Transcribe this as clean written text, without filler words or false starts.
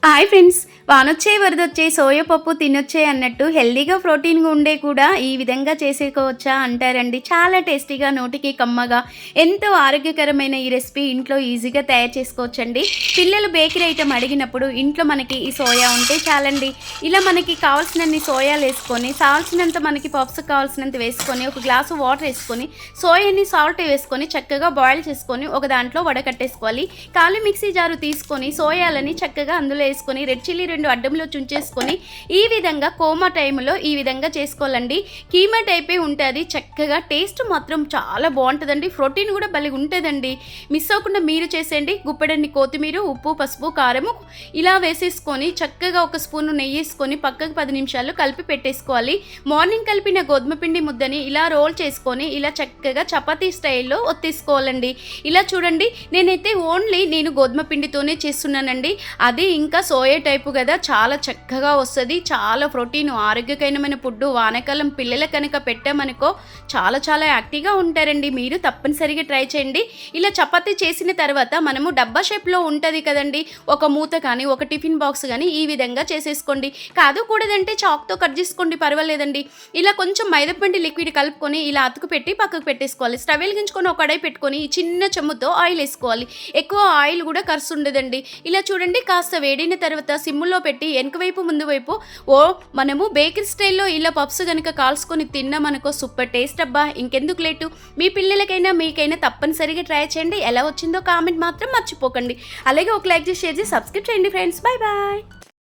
Hi friends, వానొచ్చే వరదొచ్చే soya పప్పు తినొచ్చే అన్నట్టు హెల్దీగా ప్రోటీన్గా ఉండే కూడా ఈ విధంగా చేసేసుకోవచ్చా అంటారండి. చాలా టేస్టీగా, నోటికి కమ్మగా, ఎంతో ఆరోగ్యకరమైన ఈ రెసిపీ ఇంట్లో ఈజీగా తయారు చేసుకోవచ్చండి. పిల్లలు బేకరీ ఐటమ్ అడిగినప్పుడు ఇంట్లో మనకి ఈ సోయా ఉంటే చాలండి. ఇలా మనకి కావాల్సినన్ని సోయాలు వేసుకొని, కావాల్సినంత మనకి పప్స్ కావాల్సినంత వేసుకొని, ఒక గ్లాసు వాటర్ వేసుకొని, సోయాని సాల్ట్ వేసుకొని చక్కగా బాయిల్ చేసుకొని ఒక దాంట్లో వడకట్టేసుకోవాలి. ఖాళీ మిక్సీ జారు తీసుకొని సోయాలని చక్కగా అందులో వేసుకొని రెడ్ చిల్లీ 2 అడ్డంలో చుంచేసుకొని ఈ విధంగా కోమా టైంలో ఈ విధంగా చేసుకోవాలండి. కీమా టైపే ఉంటుంది. చక్కగా టేస్ట్ మాత్రం చాలా బాగుంటుందండి. ప్రోటీన్ కూడా భలే ఉంటుందండి. మిస్ అవ్వకుండా మీరు చేసేయండి. గుప్పెడన్ని కొత్తిమీర, ఉప్పు, పసుపు, కారము ఇలా వేసేసుకొని చక్కగా ఒక స్పూను నెయ్యి వేసుకొని పక్కకు 10 నిమిషాలు కలిపి పెట్టేసుకోవాలి. మార్నింగ్ కలిపిన గోధుమ పిండి ముద్దని ఇలా రోల్ చేసుకొని ఇలా చక్కగా చపాతీ స్టైల్లో ఒత్తేసుకోవాలండి. ఇలా చూడండి, నేనైతే నేను గోధుమ పిండితోనే చేస్తున్నానండి. అది ఇంకా సోయా టైపు కదా, చాలా చక్కగా వస్తుంది. చాలా ప్రోటీన్, ఆరోగ్యకరమైన ఫుడ్. వానాకాలం పిల్లల కనుక పెట్టామనుకో చాలా చాలా యాక్టివ్గా ఉంటారండి. మీరు తప్పనిసరిగా ట్రై చేయండి. ఇలా చపాతీ చేసిన తర్వాత మనము డబ్బా షేప్లో ఉంటుంది కదండి, ఒక మూత కానీ ఒక టిఫిన్ బాక్స్ కానీ ఈ విధంగా చేసేసుకోండి. కాదు కూడదంటే చాక్తో కట్ చేసుకోండి, పర్వాలేదండి. ఇలా కొంచెం మైదాపిండి లిక్విడ్ కలుపుకొని ఇలా అతుకు పెట్టి పక్కకు పెట్టేసుకోవాలి. స్టవ్ వెలిగించుకొని ఒక కడాయి పెట్టుకొని చిన్న చెమ్ముతో ఆయిల్ వేసుకోవాలి. ఎక్కువ ఆయిల్ కూడా ఖర్చు ఉండదండి. ఇలా చూడండి, కాస్త వేడిన తర్వాత సిమ్ములో పెట్టి వెనక వైపు ముందు వైపు మనము బేకరీ స్టైల్లో ఇలా పప్స్ కనుక కాల్చుకొని తిన్నామనుకో సూపర్ టేస్ట్ అబ్బా. ఇంకెందుకు లేటు, మీ పిల్లలకైనా మీకైనా తప్పనిసరిగా ట్రై చేయండి. ఎలా వచ్చిందో కామెంట్ మాత్రం మర్చిపోకండి. అలాగే ఒక లైక్ చేసి షేర్ చేసి సబ్స్క్రైబ్ చేయండి ఫ్రెండ్స్. Bye bye.